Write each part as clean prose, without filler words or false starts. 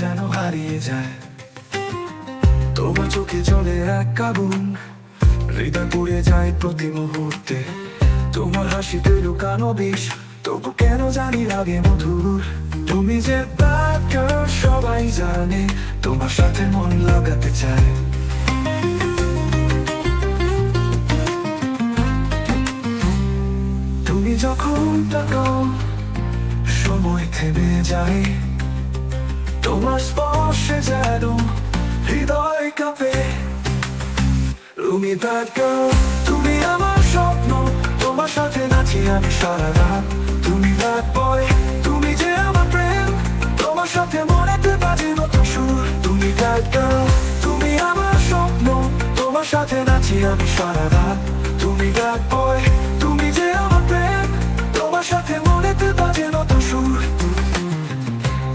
যেন হারিয়ে যায়। তোমার চোখে জ্বলে এক আগুন, হৃদয় পুড়ে যায় প্রতি মুহূর্তে। তোমার হাসিতে লুকানো বিষ, তবু কেন জানি লাগে মধুর। তুমি যে bad girl সবাই জানে, তোমার সাথে মন লাগাতে চায়। তুমি যখন তাকাও সময় থেমে যায়, তোমার স্পর্শে যেন হৃদয় কাঁপে। তুমি bad girl, তুমি আমার স্বপ্ন, তোমার সাথে নাচি আমি সারা রাত। তুমি bad boy, তুমি যে আমার প্রেম, তোমার সাথে মনেতে বাজে নতুন সুর। তুমি bad girl, তুমি আমার স্বপ্ন, তোমার সাথে নাচি আমি সারা রাত। তুমি bad boy, তুমি যে আমার প্রেম, তোমার সাথে মনেতে বাজে নতুন সুর।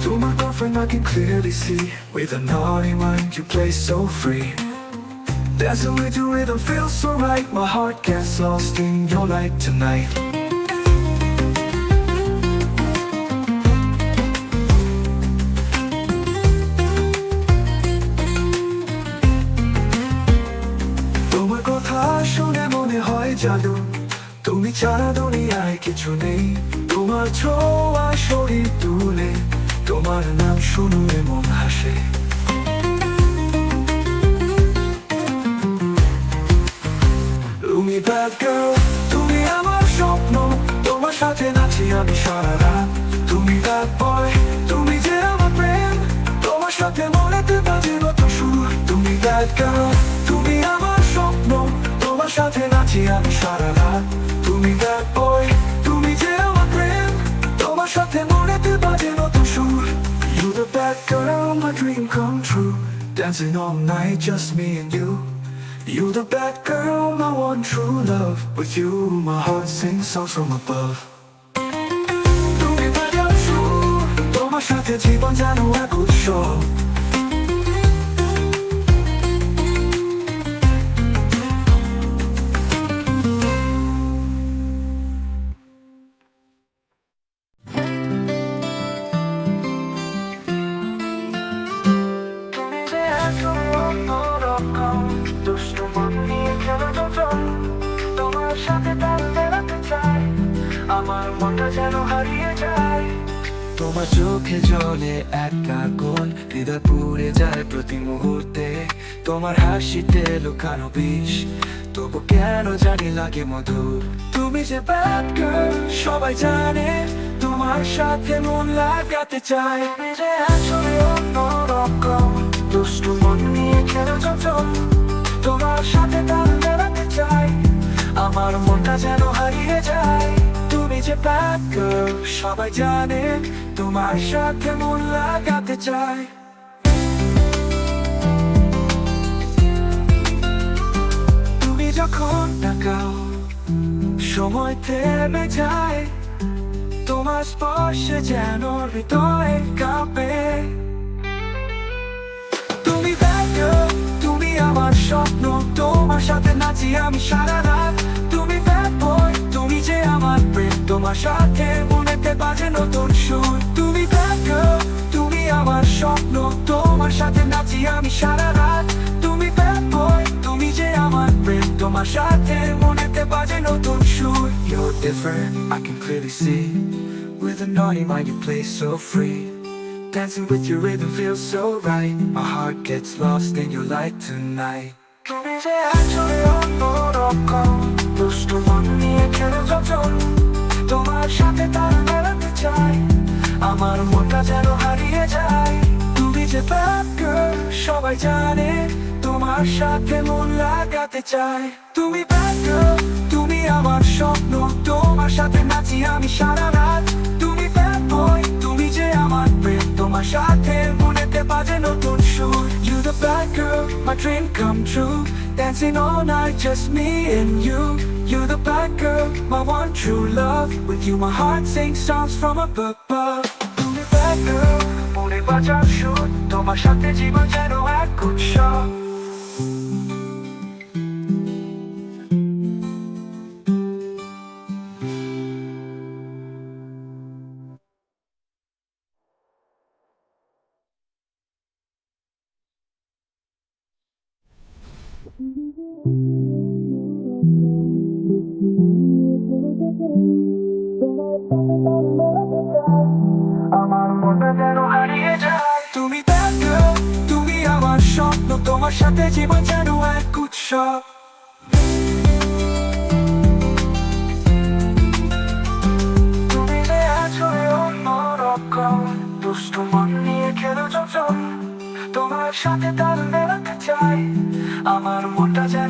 তোমার girlfriend I can clearly see, with a naughty mind you play so free. Dancing with you rhythm feels so right, my heart gets lost in your light tonight. তোমার কথা শুনে মনে হয় জাদু, তুমি ছাড়া দুনিয়ায় কিছু নেই। তোমার ছোঁয়া শরীর তুলে, তোমার নাম শুনলে মন হাসে। তুমি bad girl, তুমি আমার স্বপ্ন, তোমার সাথে নাচি আমি সারা রাত। তুমি bad boy, তুমি যে আমার প্রেম, তোমার সাথে মনেতে বাজে নতুন সুর। তুমি bad girl, তুমি আমার স্বপ্ন, তোমার সাথে নাচি আমি সারা রাত। তুমি bad boy, তুমি যে আমার প্রেম, তোমার সাথে মনেতে বাজে নতুন সুর। You the bad girl, my dream come true, dancing all night, just me and you. You the bad girl, my one true love. With you, my heart sings songs from above. তুমি bad girl true, তোমার সাথে জীবন যেন এক উৎসব। তোমার সাথে তাল মেলাতে চাই, আমার মনটা যেন হারিয়ে যায়। তোমার চোখে জ্বলে এক আগুন, হৃদয় পুড়ে যায় প্রতি মুহূর্তে। তোমার হাসিতে লুকানো বিষ, তবু কেন জানি লাগে মধুর। তুমি যে bad girl সবাই জানে, তোমার সাথে মন লাগাতে চায়। তুমি যে আসলে অন্যরকম, দুষ্টু মন নিয়ে খেলো যখন, তোমার সাথে তাল মেলাতে চাই, আমার মনটা যেন হারিয়ে যায়। তুমি যে bad girl সবাই জানে, তোমার সাথে মন লাগাতে চায়। তুমি যখন তাকাও সময় থেমে যায়, তোমার স্পর্শে যেন হৃদয় কাঁপে। তুমি bad girl, তুমি আমার স্বপ্ন, তোমার সাথে নাচি আমি সারা রাত। তুমি bad boy, তুমি যে আমার প্রেম, তোমার সাথে মনেতে বাজে নতুন সুর। তুমি bad girl, তুমি আমার স্বপ্ন, তোমার সাথে নাচি আমি সারা রাত। তুমি bad boy, তুমি যে আমার প্রেম, তোমার সাথে মনেতে বাজে নতুন সুর। You're different, I can clearly see, with a naughty mind you play so free. Dancing with your rhythm feels so right, my heart gets lost in your light tonight. তুমি যে আসলে অন্যরকম, দুষ্টু মন নিয়ে খেলো যখন, তোমার সাথে তাল মেলাতে চাই, আমার মনটা যেন হারিয়ে যায়। তুমি যে bad girl সবাই জানে, তোমার সাথে মন লাগাতে চায়। তুমি bad girl, তুমি আমার স্বপ্ন, তোমার সাথে নাচি আমি সারা রাত। তুমি bad boy, তুমি যে আমার প্রেম, তোমার সাথে মনেতে বাজে নতুন সুর। You the bad girl, my dream come true, dancing all night, just me and you. You the bad girl, my one true love. With you my heart sings songs from above. তুমি bad girl, মনে বাজার সুর, তোমার সাথে জীবন যেন এক উৎসব। আমার মনটা যেন হারিয়ে যায়। তুমি bad girl, তুমি আমার স্বপ্ন, তোমার সাথে জীবন যেন এক উৎসব। তুমি যে আছো অন্যরকম, দুষ্টু মন নিয়ে খেলো যখন, তোমার সাথে তাল মেলাতে চাই। আমার মনটা যেন